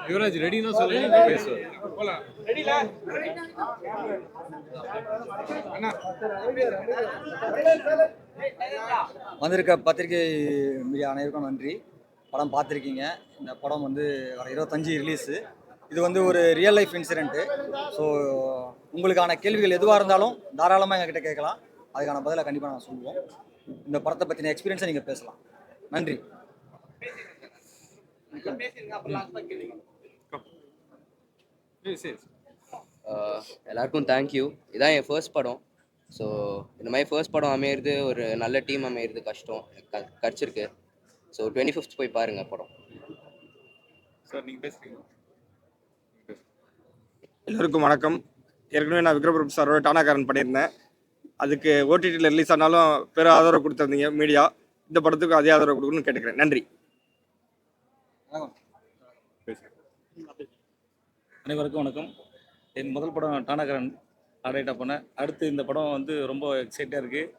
யுவராஜ் ரெடினா சொல்லுங்க பேசுவார். வந்திருக்க பத்திரிகை மீடியா அனைவருக்கும் நன்றி. படம் பார்த்துருக்கீங்க. இந்த படம் வந்து வர 25 ரிலீஸு. இது வந்து ஒரு ரியல் லைஃப் இன்சிடென்ட்டு. ஸோ உங்களுக்கான கேள்விகள் எதுவாக இருந்தாலும் தாராளமாக எங்ககிட்ட கேட்கலாம். அதுக்கான பதிலை கண்டிப்பாக நான் சொல்லுவோம். இந்த படத்தை பற்றின எக்ஸ்பீரியன்ஸை நீங்கள் பேசலாம். நன்றி. எல்லாருக்கும் தேங்க்யூ. இதான் என் ஃபர்ஸ்ட் படம். ஸோ இந்த மாதிரி ஃபர்ஸ்ட் படம் அமையிறது, ஒரு நல்ல டீம் அமையிறது கஷ்டம். எனக்கு கிடச்சிருக்கு. ஸோ 25th போய் பாருங்கள் படம். சார் நீங்கள் பேசுகிறீங்க. எல்லோருக்கும் வணக்கம். ஏற்கனவே நான் விக்ரமபுரம் சாரோட டானாக்காரன் பண்ணியிருந்தேன். அதுக்கு ஓடிடியில் ரிலீஸ் ஆனாலும் பெரிய ஆதரவு கொடுத்துருந்தீங்க மீடியா. இந்த படத்துக்கு அதே ஆதரவு கொடுக்கணும்னு கேட்டுக்கிறேன். நன்றி. அனைவருக்கும் வணக்கம். என் முதல் படம் டானாக்காரன் ஆடைட்டாக பண்ணேன். அடுத்து இந்த படம் வந்து ரொம்ப எக்ஸைட்டாக இருக்குது.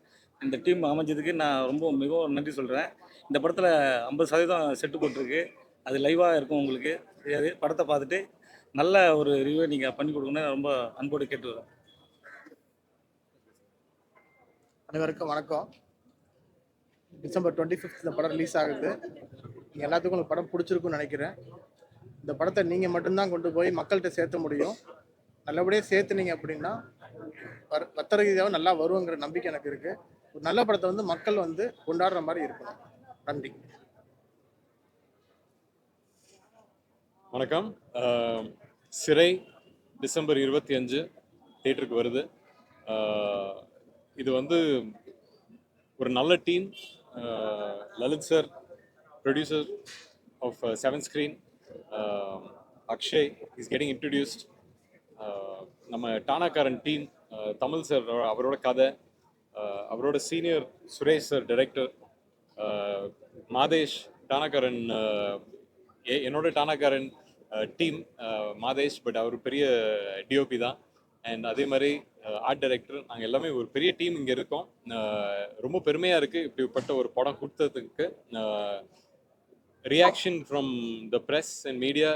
இந்த டீம் அமைஞ்சதுக்கு நான் மிகவும் நன்றி சொல்கிறேன். இந்த படத்தில் 50% செட்டு போட்டிருக்கு. அது லைவாக இருக்கும், உங்களுக்கு தெரியாது. படத்தை பார்த்துட்டு நல்ல ஒரு ரிவ்யூ நீங்கள் பண்ணி கொடுக்கணும்னு ரொம்ப அன்போடு கேட்டுக்கிறேன். அனைவருக்கும் வணக்கம். டிசம்பர் 25 இந்த படம் ரிலீஸ் ஆகுது. நீங்கள் எல்லாத்துக்கும் இந்த படம் பிடிச்சிருக்குன்னு நினைக்கிறேன். இந்த படத்தை நீங்கள் மட்டும்தான் கொண்டு போய் மக்கள்கிட்ட சேர்த்த முடியும். நல்லபடியாக சேர்த்துனீங்க அப்படின்னா வர்த்தக ரீதியாக நல்லா வருங்கிற நம்பிக்கை எனக்கு இருக்குது. ஒரு நல்ல படத்தை வந்து மக்கள் வந்து கொண்டாடுற மாதிரி இருக்கணும். நன்றி. வணக்கம். சிறை டிசம்பர் 25 தியேட்டருக்கு வருது. இது வந்து ஒரு நல்ல team. Lalit sir producer of 7 screen. Akshay is getting introduced. நம்ம டானாக்காரன் டீம், தமிழ் சார் அவரோட கதை, அவரோட senior Suresh sir director, Madhesh Taanakkaran, என்னோட டானாக்காரன் டீம் மாதேஷ், பட் அவர் பெரிய டிஓபி தான். அண்ட் அதே மாதிரி ஆர்ட் டைரக்டர், நாங்கள் எல்லாமே ஒரு பெரிய டீம் இங்கே இருக்கோம். ரொம்ப பெருமையாக இருக்குது இப்படிப்பட்ட ஒரு படம் கொடுத்ததுக்கு. Reaction from the press and media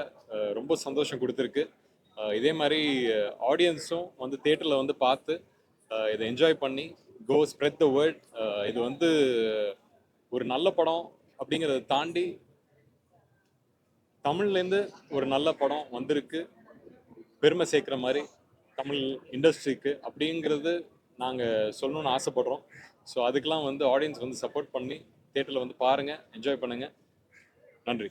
ரொம்ப சந்தோஷம் கொடுத்துருக்கு. இதே மாதிரி ஆடியன்ஸும் வந்து தியேட்டரில் வந்து பார்த்து இதை என்ஜாய் பண்ணி கோ ஸ்ப்ரெட் த வேர்ல்ட். இது வந்து ஒரு நல்ல படம் அப்படிங்கிறத தாண்டி தமிழ்லேருந்து ஒரு நல்ல படம் வந்திருக்கு, பெருமை சேர்க்குற மாதிரி தமிழ் இண்டஸ்ட்ரிக்கு அப்படிங்கிறது நாங்கள் சொல்லணும்னு ஆசைப்படுறோம். ஸோ அதுக்கெலாம் வந்து ஆடியன்ஸ் வந்து சப்போர்ட் பண்ணி தியேட்டரில் வந்து பாருங்கள், என்ஜாய் பண்ணுங்கள். நன்றி.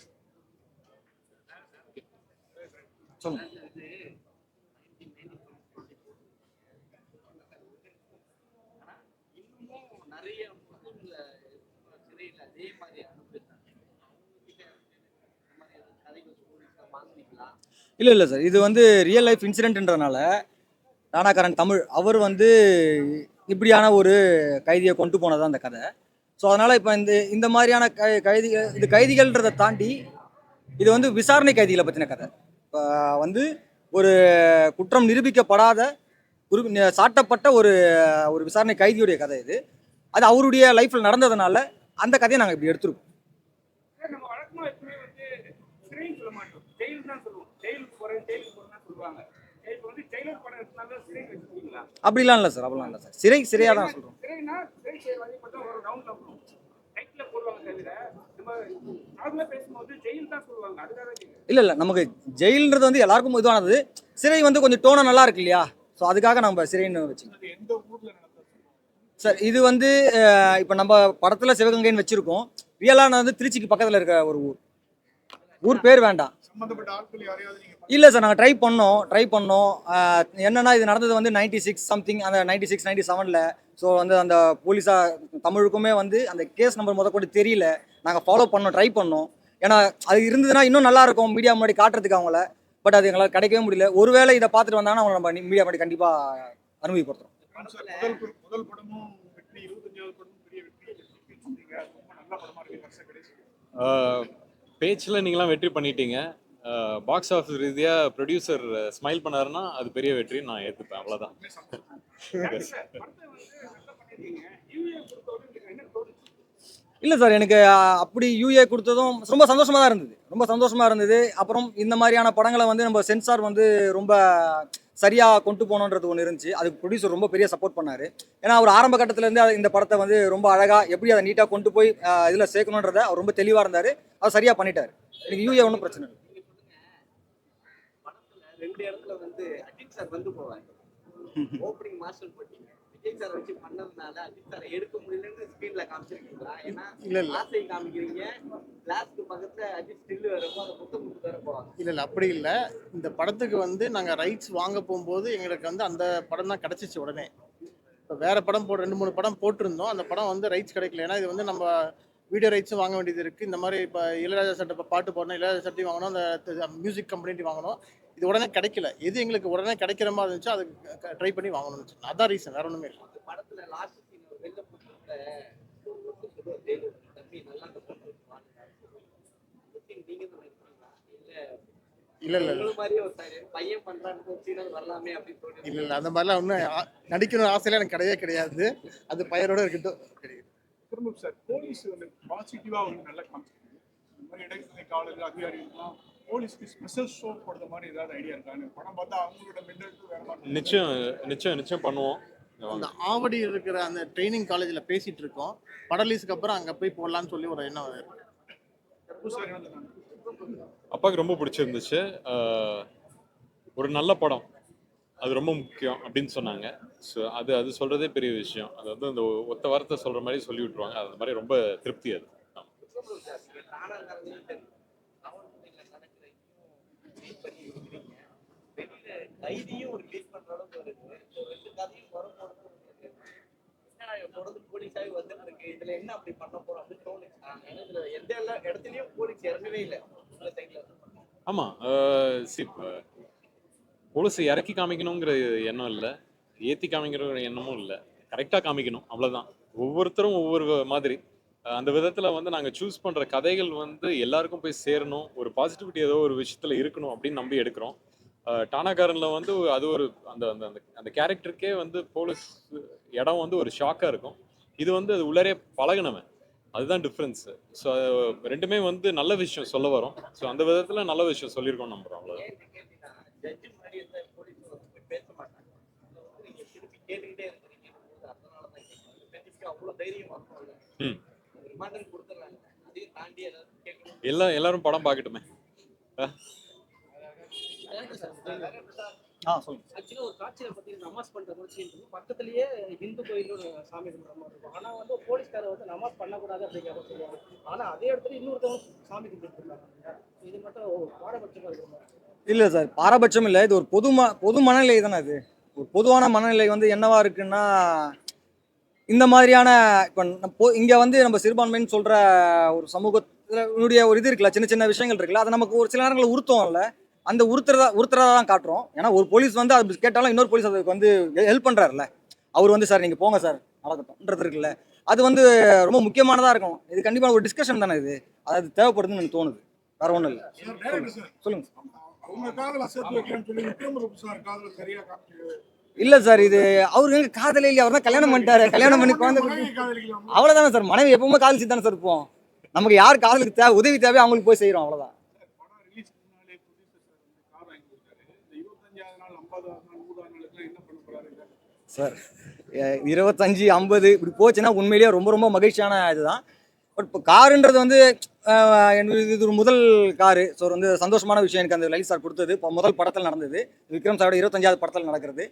இல்லை சார், இது வந்து ரியல் லைஃப் இன்சிடென்ட்ன்றதுனால டானாக்காரன் தமிழ் அவர் வந்து இப்படியான ஒரு கைதியை கொண்டு போனதான் அந்த கதை. ஸோ அதனால் இப்போ இந்த மாதிரியான கைதிகள், இது கைதிகள்ன்றதை தாண்டி இது வந்து விசாரணை கைதிகளை பற்றின கதை. இப்போ வந்து ஒரு குற்றம் நிரூபிக்கப்படாத சாட்டப்பட்ட ஒரு விசாரணை கைதியுடைய கதை இது. அது அவருடைய லைஃப்பில் நடந்ததுனால அந்த கதையை நாங்கள் இப்படி எடுத்துருக்கோம். அப்படிலாம் இல்லை சார், அப்படிலாம் இல்லை சார். சிறையாக தான் சொல்கிறோம். இல்லை நமக்கு ஜெயில்ன்றது வந்து எல்லாருக்கும் இதுவானது. சிறை வந்து கொஞ்சம் டோனை நல்லா இருக்கு இல்லையா? ஸோ அதுக்காக நம்ம சிறைன்னு வச்சுக்கோங்க சார். இது வந்து இப்போ நம்ம படத்தில் சிவகங்கைன்னு வச்சுருக்கோம். ரியலான வந்து திருச்சிக்கு பக்கத்தில் இருக்க ஒரு ஊர் பேர் வேண்டாம். இல்லை சார், நாங்கள் ட்ரை பண்ணோம். என்னென்னா இது நடந்தது வந்து 96 சம்திங், அந்த 96 97. ஸோ வந்து அந்த போலீஸாக தமிழுக்குமே வந்து அந்த கேஸ் நம்பர் முதற்கொண்டு தெரியல. நாங்கள் ஃபாலோ ட்ரை பண்ணோம். ஏன்னா அது இருந்ததுன்னா இன்னும் நல்லாயிருக்கும் மீடியா முன்னாடி காட்டுறதுக்கு அவங்கள. பட் அது எங்களால் கிடைக்கவே முடியல. ஒருவேளை இதை பார்த்துட்டு வந்தாங்கன்னா அவங்க நம்ம மீடியா முன்னாடி கண்டிப்பாக அனுமதிப்படுத்துகிறோம். பேச்சில் நீங்களாம் வெற்றி பண்ணிட்டீங்க. பாக்ஸ் ஆஃபீஸ் ரீதியாக ப்ரொடியூசர் ஸ்மைல் பண்ணாருன்னா அது பெரிய வெற்றின்னு நான் ஏற்றுப்பேன். அவ்வளோதான். இல்லை சார், எனக்கு அப்படி யூஏ கொடுத்ததும் ரொம்ப சந்தோஷமாக தான் இருந்தது, ரொம்ப சந்தோஷமாக இருந்தது. அப்புறம் இந்த மாதிரியான படங்களை வந்து நம்ம சென்சார் வந்து ரொம்ப சரியாக கொண்டு போகணுன்றது ஒன்று இருந்துச்சு. அதுக்கு ப்ரொடியூசர் ரொம்ப பெரிய சப்போர்ட் பண்ணார். ஏன்னா அவர் ஆரம்ப கட்டத்துலேருந்து இந்த படத்தை வந்து ரொம்ப அழகாக எப்படி அதை நீட்டாக கொண்டு போய் இதில் சேர்க்கணுன்றதை அவர் ரொம்ப தெளிவாக இருந்தார். அதை சரியாக பண்ணிட்டார். எனக்கு யூஏ ஒன்றும் பிரச்சனை இல்லை. ரெண்டு இடத்துல வந்து அஜித் சார் வந்து போவாங்க. ஓப்பனிங் மாஸ்டர் போட்டீங்க, விஜய் சார் வச்சு பண்ணதுனால அஜித் சாரை எடுக்க முடியலன்னு ஸ்கிரீன்ல காமிச்சிருக்கீங்களா? ஏன்னா ஆசை காமிக்கிறீங்க, கிளாஸ்க்கு பக்கத்துல அஜித் ஸ்டில் வரப்போ அதை முத்த முத்து வர போவாங்க. இல்லை அப்படி இல்லை. இந்த படத்துக்கு வந்து நாங்கள் ரைட்ஸ் வாங்க போகும்போது எங்களுக்கு வந்து அந்த படம் தான் கிடச்சிச்சு உடனே. இப்போ வேறு படம் 2-3 படம் போட்டிருந்தோம். அந்த படம் வந்து ரைட்ஸ் கிடைக்கல. ஏன்னா இது வந்து நம்ம வீடியோ ரைட்ஸும் வாங்க வேண்டியது இருக்குது. இந்த மாதிரி இப்போ இளையராஜா சட்டை இப்போ பாட்டு போடணும், இளையராஜா சட்டையும் வாங்கணும், அந்த மியூசிக் கம்பெனிட்டி வாங்கணும். இது உடனே கிடைக்கல. எது எங்களுக்கு உடனே கிடைக்கிற மாதிரி இருந்துச்சோ அது ட்ரை பண்ணி வாங்கணும்னு சொன்னேன். அதான் ரீசன், வேற ஒன்றுமே இல்லை. அந்த படத்துல லாஸ்ட் சீன் வெளில போட்டு தம்பி நல்லா நீங்க தான் நினைக்கிறீங்களா? இல்லை இல்லை உங்களை மாதிரியே ஒரு பையன் பண்றான்னு சீனல் வரலாமே அப்படின்னு தோணுது. இல்லை அந்த மாதிரிலாம் ஒன்றும் நடிக்கணும் ஆசையெல்லாம் எனக்கு கிடையவே கிடையாது. அது பையனோட இருக்கட்டும். திரும்ப சார் போலீஸ் வந்து பாசிட்டிவாக வந்து நல்லா காமிச்சிருக்காங்க. இந்த மாதிரி இடைநிலை காவலர்கள் அதிகாரிகள்லாம் போலீஸ்க்கு ஸ்பெஷல் ஷோ போடுற மாதிரி ஏதாவது ஐடியா இருக்காங்க? படம் பார்த்தா அவங்களோட மென்டல் வேற மாதிரி. நிச்சயம் பண்ணுவோம். அந்த ஆவடி இருக்கிற அந்த ட்ரைனிங் காலேஜில் பேசிட்டு இருக்கோம். படம் ரிலீஸ்க்கு அப்புறம் அங்கே போய் போடலான்னு சொல்லி ஒரு எண்ணம் இருக்கு. சார் என்ன சொன்னாங்க? அப்பாவுக்கு ரொம்ப பிடிச்சிருந்துச்சு. ஒரு நல்ல படம், அது ரொம்ப முக்கியம் அப்படின்னு சொன்னாங்க. ஸோ அது சொல்கிறதே பெரிய விஷயம். அது வந்து அந்த ஒத்த வார்த்தை சொல்கிற மாதிரி சொல்லி விட்ருவாங்க. அது மாதிரி ரொம்ப திருப்தி அது. கைதியும் ஒரு ரிலீஸ் பண்ற அளவுக்கு இருக்கு. ரெண்டு கதையும் வரும்போது தொடர்ந்து போலீஸாவே வந்துட்டு இருக்கு. இதுல என்ன அப்படி பண்ண போறோம் அப்படின்னு தோணுச்சு. இதுல எந்த இடத்துலயும் போலீஸ் இறங்கவே இல்லை இந்த சைட்ல. ஆமாம், போலீஸை இறக்கி காமிக்கணுங்கிற எண்ணம் இல்லை, ஏற்றி காமிக்கிற எண்ணமும் இல்லை. கரெக்டாக காமிக்கணும், அவ்வளோதான். ஒவ்வொருத்தரும் ஒவ்வொரு மாதிரி. அந்த விதத்தில் வந்து நாங்கள் சூஸ் பண்ணுற கதைகள் வந்து எல்லாருக்கும் போய் சேரணும், ஒரு பாசிட்டிவிட்டி ஏதோ ஒரு விஷயத்தில் இருக்கணும் அப்படின்னு நம்பி எடுக்கிறோம். டானாகாரனில் வந்து அது ஒரு அந்த அந்த அந்த கேரக்டருக்கே வந்து போலீஸ் இடம் வந்து ஒரு ஷாக்காக இருக்கும். இது வந்து அது உள்ளரே பழகினவன், அதுதான் டிஃப்ரென்ஸு. ஸோ ரெண்டுமே வந்து நல்ல விஷயம் சொல்ல வரோம். ஸோ அந்த விதத்தில் நல்ல விஷயம் சொல்லியிருக்கோம் நம்புகிறோம், அவ்வளோதான். ஜட்ஜு முன்னாடி இருந்த போலீஸ் வந்து பேச மாட்டாங்க. நீங்க திருப்பி கேட்டுக்கிட்டே இருக்கிறீங்க, அதனால தான் அவ்வளோ தைரியம் வரணும். ரிமாண்டர் கொடுத்துட்றாங்க, அதையும் தாண்டி ஏதாவது கேட்கணும். எல்லாரும் படம் பார்க்கட்டுமே. ஆக்சுவலா ஒரு காட்சியில பார்த்தீங்கன்னா நமாஸ் பண்ற மாதிரி சீன் இருக்கும். பக்கத்துலயே இந்து கோயிலோட சாமி கும்பிட்ற மாதிரி இருக்கும். ஆனா வந்து போலீஸ்காரர் வந்து நமாஸ் பண்ணக்கூடாது அப்படிங்கிற மாதிரி சொல்லுவாங்க. ஆனா அதே இடத்துல இன்னொருத்தவங்க சாமி கும்பிட்டு இருக்காங்க. இது மட்டும் பாரபட்சமா இருக்கிற மாதிரி. இல்லை சார், பாரபட்சம் இல்லை. இது ஒரு பொது மனநிலை தானே. இது ஒரு பொதுவான மனநிலை வந்து என்னவா இருக்குன்னா, இந்த மாதிரியான இப்போ இங்கே வந்து நம்ம சிறுபான்மைன்னு சொல்கிற ஒரு சமூகத்தினுடைய ஒரு இது இருக்குல்ல, சின்ன சின்ன விஷயங்கள் இருக்குல்ல, அதை நமக்கு ஒரு சில நேரங்களில் உறுத்தம் இல்லை, அந்த உறுத்துறதா தான் காட்டுறோம். ஏன்னா ஒரு போலீஸ் வந்து அது கேட்டாலும் இன்னொரு போலீஸ் அதுக்கு வந்து ஹெல்ப் பண்ணுறாருல்ல, அவர் வந்து சார் நீங்கள் போங்க சார் நடக்கட்டும்ன்றது இருக்குல்ல, அது வந்து ரொம்ப முக்கியமானதாக இருக்கும். இது கண்டிப்பாக ஒரு டிஸ்கஷன் தானே. இது அது தேவைப்படுதுன்னு எனக்கு தோணுது, வேற ஒன்றும் இல்லை. சொல்லுங்க சார். அவங்க காதல சேர்த்து வைக்கலாம்னு சொல்லி விக்ரம் சார் காதல சரியா இல்லை சார், இது அவருக்கு காதலே இல்லையா, அவர் தான் கல்யாணம் பண்ணிட்டாரு. கல்யாணம் பண்ணி குழந்தை அவ்வளோதானே சார். மனைவி எப்பவுமே காதலிச்சு தானே சார் இருப்போம். நமக்கு யார் காதலுக்கு உதவி தேவையோ அவங்களுக்கு போய் செய்கிறோம், அவ்வளோதான். படம் ரிலீஸ் முன்னாலே ப்ரொடியூசர் சார் வந்து கார் வாங்கி கொடுத்தாரு. இந்த 25வது நாள் 50வது நாள் 100வது நாளுக்கு என்ன பண்ண போறாரு சார்? 25, 50 இப்படி போச்சுன்னா உண்மையிலேயே ரொம்ப ரொம்ப மகிழ்ச்சியான இதுதான். பட் இப்போ காருன்றது வந்து இது ஒரு முதல் காரு. ஸோ வந்து சந்தோஷமான விஷயம் எனக்கு அந்த லலித் சார் கொடுத்தது. இப்போ முதல் படத்தில் நடந்தது, விக்ரம் சாரோட 25வது படத்தில் நடக்கிறது.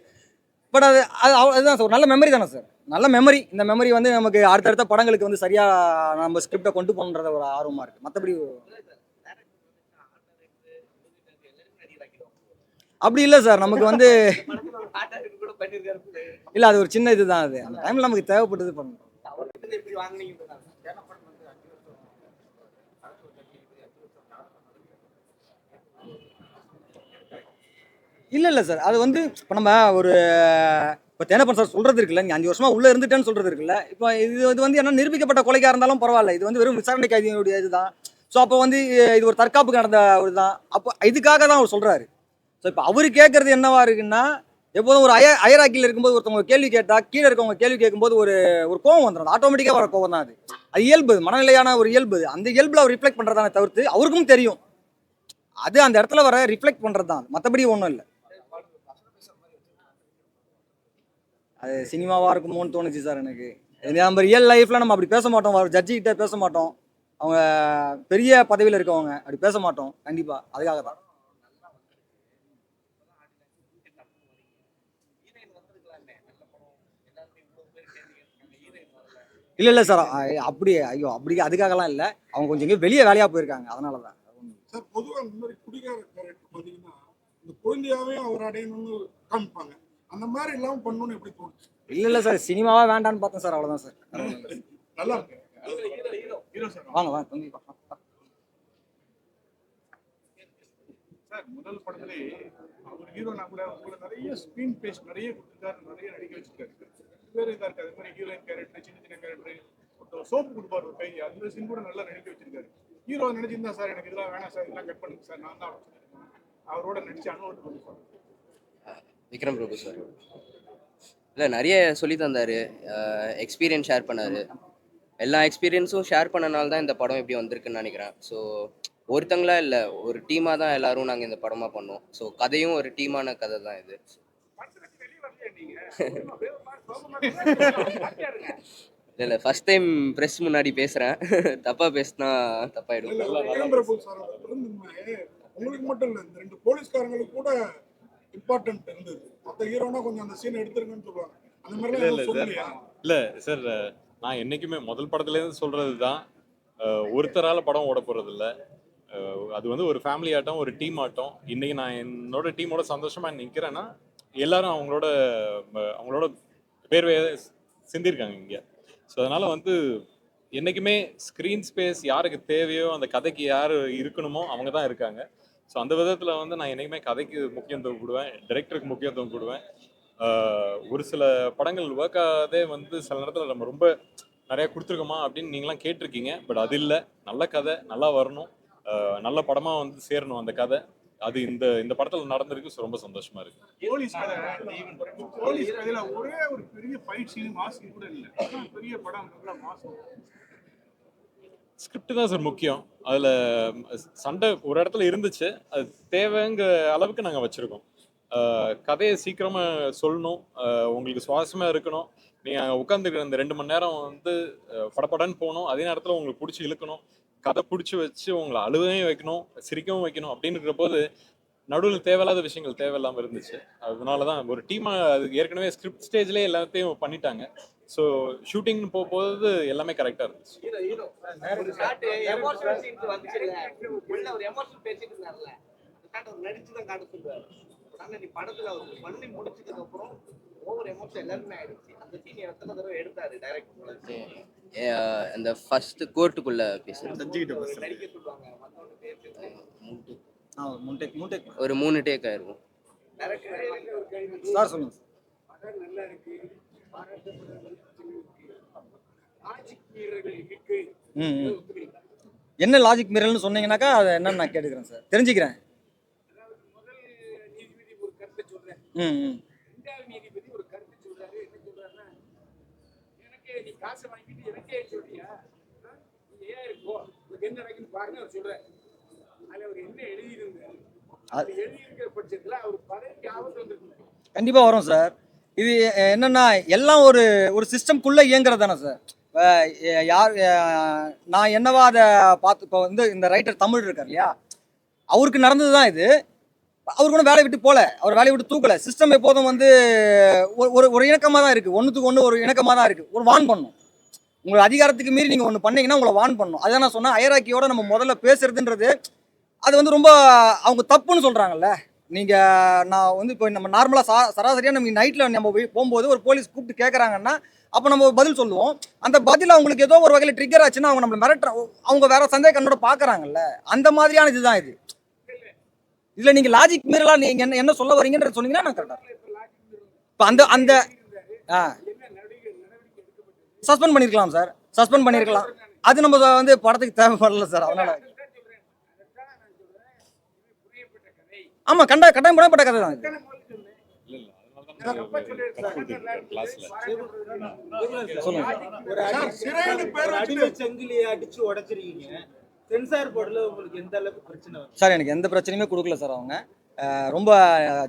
பட் அதுதான் சார், ஒரு நல்ல மெமரி தானே சார், நல்ல மெமரி. இந்த மெமரி வந்து நமக்கு அடுத்தடுத்த படங்களுக்கு வந்து சரியாக நம்ம ஸ்கிரிப்டை கொண்டு போகணுன்றத ஒரு ஆர்வமாக இருக்குது. மற்றபடி அப்படி இல்லை சார். நமக்கு வந்து இல்லை, அது ஒரு சின்ன இதுதான். அது அந்த டைமில் நமக்கு தேவைப்பட்டது பண்ணணும். இல்லை சார், அது வந்து இப்போ நம்ம ஒரு இப்போ தேனப்பன் சார் சொல்கிறது இருக்குல்ல, நீ 5 வருஷமாக உள்ளே இருந்துட்டேன்னு சொல்கிறது இருக்குல்ல, இப்போ இது வந்து என்ன நிரூபிக்கப்பட்ட கொலைக்காக இருந்தாலும் பரவாயில்ல, இது வந்து வெறும் விசாரணை கைதியினுடைய இதுதான். ஸோ அப்போ வந்து இது ஒரு தற்காப்புக்கு நடந்த ஒரு தான். அப்போ இதுக்காக தான் அவர் சொல்கிறாரு. ஸோ இப்போ அவர் கேட்குறது என்னவா இருக்குன்னா, எப்போதும் ஒரு அயராக்கியில் இருக்கும்போது ஒருத்தவங்க கேள்வி கேட்டால் கீழே இருக்கவங்க கேள்வி கேட்கும்போது ஒரு ஒரு கோவம் வந்துடும். ஆட்டோமேட்டிக்காக வர கோவம் தான் அது. அது இயல்பு, மனநிலையான ஒரு இயல்பு. அந்த இயல்பில் அவர் ரிஃப்ளெக்ட் பண்ணுறதானே தவிர்த்து அவருக்கும் தெரியும் அது அந்த இடத்துல வர ரிஃப்ளெக்ட் பண்ணுறது தான், மற்றபடி ஒன்றும் இல்லை. அது சினிமாவாக இருக்குமோன்னு தோணுச்சு சார் எனக்கு. நம்ம ரியல் லைஃப்பில் நம்ம அப்படி பேச மாட்டோம், ஜட்ஜிக்கிட்ட பேச மாட்டோம், அவங்க பெரிய பதவியில் இருக்கவங்க அப்படி பேச மாட்டோம் கண்டிப்பாக. அதுக்காக தான். இல்லை சார், அப்படி ஐயோ அப்படி அதுக்காகலாம் இல்லை. அவங்க கொஞ்சம் எங்கேயும் வெளியே வேலையாக போயிருக்காங்க, அதனால தான். சார் பொதுவாக இந்த மாதிரி குடிகார கேரக்டர் பார்த்தீங்கன்னா இந்த குழந்தையாவே அவர் அடையணும்னு காமிப்பாங்க. அந்த மாதிரி இல்லாமல் பண்ணணும்னு எப்படி தோணுச்சு? இல்லை சார், சினிமாவா வேண்டான்னு பார்த்தேன் சார், அவ்வளோதான் சார். நல்லா இருக்கு. ஹீரோ சார் வாங்க வாங்க தம்பி. சார் முதல் படத்திலே அவர் ஹீரோனா கூட நிறைய ஸ்க்ரீன் பேஸ் நிறைய கொடுத்துருக்காரு, நிறைய நடிக்க வச்சிருக்காரு. வேறு இதாக இருக்கு. அது மாதிரி ஹீரோயின் கேரக்டர், சின்ன சின்ன கேரக்டர், சோப்பு கொடுப்பார் ஒரு கை, அந்த சீன் கூட நல்லா நடிக்க வச்சிருக்காரு. ஹீரோ நினைச்சிருந்தா சார் எனக்கு இதெல்லாம் வேணாம் சார், இதெல்லாம் கட் பண்ணுங்க சார், நான் தான் அவரோட நடிச்சு அனுபவம் சார். விக்ரம் பிரபு சார் இல்லை நிறைய சொல்லி தந்தார், எக்ஸ்பீரியன்ஸ் ஷேர் பண்ணார். எல்லா எக்ஸ்பீரியன்ஸும் ஷேர் பண்ணனால தான் இந்த படம் இப்படி வந்திருக்குன்னு நினைக்கிறேன். ஸோ ஒருத்தங்களா இல்லை, ஒரு டீமாக தான் எல்லாரும் நாங்கள் இந்த படமாக பண்ணோம். ஸோ கதையும் ஒரு டீமான கதை தான் இது. இல்லை ஃபர்ஸ்ட் டைம் ப்ரெஸ் முன்னாடி பேசுகிறேன், தப்பாக பேசினா தப்பாயிடும். விக்ரம் பிரபு சார் உங்களுக்கு மட்டும் இல்லை, இந்த 2 போலீஸ்காரங்களுக்கு கூட இம்பார்ட்டன்ட் இருந்தது. மற்ற ஹீரோனா கொஞ்சம் அந்த சீன் எடுத்துருங்கன்னு சொல்லுவாங்க. அந்த மாதிரி இல்லை சார், நான் என்றைக்குமே முதல் படத்துலேருந்து சொல்கிறது தான், ஒருத்தரால் படம் ஓட போகிறது இல்லை. அது வந்து ஒரு ஃபேமிலி ஆட்டம், ஒரு டீம் ஆட்டம். இன்றைக்கி நான் என்னோட டீமோட சந்தோஷமாக நிற்கிறேன்னா எல்லாரும் அவங்களோட பேர்வையை சிந்திருக்காங்க இங்கே. ஸோ அதனால் வந்து என்றைக்குமே ஸ்க்ரீன் ஸ்பேஸ் யாருக்கு தேவையோ, அந்த கதைக்கு யார் இருக்கணுமோ அவங்க தான் இருக்காங்க. ஸோ அந்த விதத்தில் வந்து நான் என்றைக்குமே கதைக்கு முக்கியத்துவம் கொடுவேன், டைரக்டருக்கு முக்கியத்துவம் கொடுவேன். ஒரு சில படங்கள் ஒர்க் ஆகாதே வந்து சில நேரத்தில் நம்ம ரொம்ப நிறையா கொடுத்துருக்கோமா அப்படின்னு நீங்களாம் கேட்டிருக்கீங்க. பட் அது இல்லை, நல்ல கதை நல்லா வரணும், நல்ல படமாக வந்து சேரணும் அந்த கதை. அது இந்த படத்தில் நடந்திருக்கு. ரொம்ப சந்தோஷமா இருக்கு. போலீஸ் கதையில ஒரே ஒரு பெரிய ஃபைட் சீன் மாஸ் கூட இல்லை, பெரிய படம் நல்லா மாஸ். ஸ்கிரிப்ட் தான் சார் முக்கியம். அதில் சண்டை ஒரு இடத்துல இருந்துச்சு, அது தேவைங்கிற அளவுக்கு நாங்கள் வச்சுருக்கோம். கதையை சீக்கிரமாக சொல்லணும், உங்களுக்கு சுவாரஸ்யமாக இருக்கணும். நீங்கள் உட்காந்துருக்கிற இந்த 2 மணி நேரம் வந்து படப்படன்னு போகணும், அதே நேரத்தில் உங்களுக்கு பிடிச்சி இழுக்கணும், கதை பிடிச்சி வச்சு உங்களை அழுவையும் வைக்கணும், சிரிக்கவும் வைக்கணும். அப்படின்னு இருக்கிற போது நடுவில் தேவையில்லாத விஷயங்கள் தேவையில்லாமல் இருந்துச்சு. அதனால தான் ஒரு டீமாக அது ஏற்கனவே ஸ்கிரிப்ட் ஸ்டேஜ்லேயே எல்லாத்தையும் பண்ணிட்டாங்க. ஸோ ஷூட்டிங்னு போகும்போது எல்லாமே கரெக்டாக இருந்துச்சு. ஒரு ஷாட் எமோஷனல் சீன்ஸ் வந்துச்சு இல்ல, உள்ள ஒரு எமோஷனல் பேசிட்டு இருந்தாருல, அந்த ஷாட் அவர் நடிச்சு தான் காட்ட சொல்றாரு. ஆனா நீ படத்துல அவர் பண்ணி முடிச்சதுக்கு அப்புறம் ஓவர் எமோஷன் எல்லாருமே ஆயிடுச்சு. அந்த சீன் எத்தனை தடவை எடுத்தாரு டைரக்டர்? அந்த ஃபர்ஸ்ட் கோர்ட்டுக்குள்ள பேசுறது நடிக்க சொல்லுவாங்க, மத்தவங்க பேசி ஒரு 3 டேக் ஆயிருக்கும். சார் சொல்லுங்க. நல்லா இருக்கு. என்ன லாஜிக் மீறல்னு சொன்னீங்கன்னாக்கா அது என்னன்னு நான் கேட்டுக்கிறேன் சார், தெரிஞ்சுக்கிறேன். ம் நீதிபதி ஒரு கருத்து சொல்றாரு. என்ன சொல்றாருன்னா, எனக்கே நீ காசை வாங்கிட்டு எனக்கே சொல்றியா, நீ ஏன் இருக்கோ உனக்கு என்ன நடக்குன்னு பாருன்னு அவர் சொல்றாரு. அதுல அவர் என்ன எழுதியிருந்தாரு, அது எழுதியிருக்கிற பட்சத்துல அவர் பதவிக்கு ஆபத்து வந்துருக்கு. கண்டிப்பா வரும் சார். இது என்னன்னா எல்லாம் ஒரு ஒரு சிஸ்டம்குள்ள இயங்குறது தானே சார். யார் நான் என்னவா அதை பார்த்து இப்போ வந்து இந்த ரைட்டர் தமிழ் இருக்கார் இல்லையா, அவருக்கு நடந்தது தான் இது. அவருக்கு ஒன்றும் வேலையை விட்டு போகல, அவர் வேலையை விட்டு தூக்கலை. சிஸ்டம் எப்போதும் வந்து ஒரு ஒரு இணக்கமாக தான் இருக்குது, ஒன்றுத்துக்கு ஒன்று ஒரு இணக்கமாக தான் இருக்குது. ஒரு வான் பண்ணும், உங்களை அதிகாரத்துக்கு மீறி நீங்கள் ஒன்று பண்ணீங்கன்னா உங்களை வான் பண்ணணும். அதான் நான் சொன்னேன், அயராக்கியோட நம்ம முதல்ல பேசுறதுன்றது அது வந்து ரொம்ப அவங்க தப்புன்னு சொல்கிறாங்கல்ல. நான் வந்து இப்போ நம்ம நார்மலாக சராசரியாக நம்ம நைட்டில் நம்ம போகும்போது ஒரு போலீஸ் கூப்பிட்டு கேட்குறாங்கன்னா அப்போ நம்ம பதில் சொல்லுவோம். அந்த பதில் அவங்களுக்கு ஏதோ ஒரு வகையில் ட்ரிகர் ஆச்சுன்னா அவங்க நம்மளை அவங்க வேற சந்தேக கண்ணோட பார்க்குறாங்கல்ல. அந்த மாதிரியான இதுதான் இது. இதில் நீங்கள் லாஜிக் மீறலாம், நீங்கள் என்ன சொல்ல வரீங்கன்ற சொன்னீங்கன்னா நான் கரெக்டாக இப்போ அந்த சஸ்பெண்ட் பண்ணியிருக்கலாம் சார், சஸ்பெண்ட் பண்ணியிருக்கலாம். அது நம்ம வந்து படத்துக்கு தேவைப்படல சார். அதனால ஆமாம் கட்டாயம் பண்ணப்பட்ட கதை தான் இது. கிளாஸ்ல. சார், சிறைன்னு பேர் வச்சுட்டு அடிமை சங்கிலியை அடிச்சு உடைச்சிருக்கீங்க. சென்சார் போர்டுல உங்களுக்கு எந்த அளவுக்கு பிரச்சனை வரும்? சார் எனக்கு எந்த பிரச்சனையுமே கொடுக்கல சார். அவங்க ரொம்ப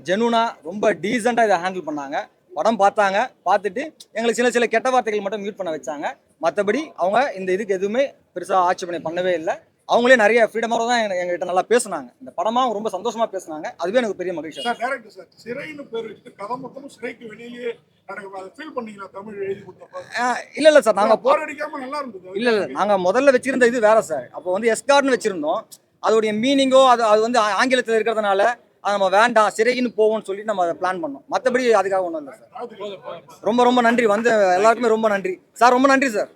ஜெனுனாக ரொம்ப டீசெண்டாக இதை ஹேண்டில் பண்ணாங்க. படம் பார்த்தாங்க, பார்த்துட்டு எங்களுக்கு சில சில கெட்ட வார்த்தைகள் மட்டும் மியூட் பண்ண வச்சாங்க. மற்றபடி அவங்க இந்த இதுக்கு எதுவுமே பெருசாக ஆட்சேபனை பண்ணவே இல்லை. அவங்களே நிறைய ஃப்ரீடமாக தான் எங்ககிட்ட நல்லா பேசுனாங்க. இந்த படமாக அவங்க ரொம்ப சந்தோஷமாக பேசுனாங்க. அதுவே எனக்கு பெரிய மகிழ்ச்சி. சார் டேரக்டர் சார், சிறைன்னு பேர் வச்சுட்டு கதை மொத்தமும் சிறைக்கு வெளியிலேயே நடக்கும். அதை ஃபீல் பண்ணீங்களா தமிழ் எழுதி கொடுத்தப்ப? இல்லை சார், நாங்கள் போர் அடிக்காம நல்லா இருந்தது. இல்லை நாங்கள் முதல்ல வச்சிருந்த இது வேற சார். அப்போ வந்து எஸ்கார்ட்னு வச்சிருந்தோம். அதோடைய மீனிங்கோ அது வந்து ஆங்கிலத்தில் இருக்கிறதுனால அது நம்ம வேண்டாம், சிறைக்குன்னு போவோம்னு சொல்லிட்டு நம்ம அதை பிளான் பண்ணோம். மற்றபடி அதுக்காக ஒன்றும் இல்லை சார். ரொம்ப ரொம்ப நன்றி. வந்து எல்லாருக்குமே ரொம்ப நன்றி சார். ரொம்ப நன்றி சார்.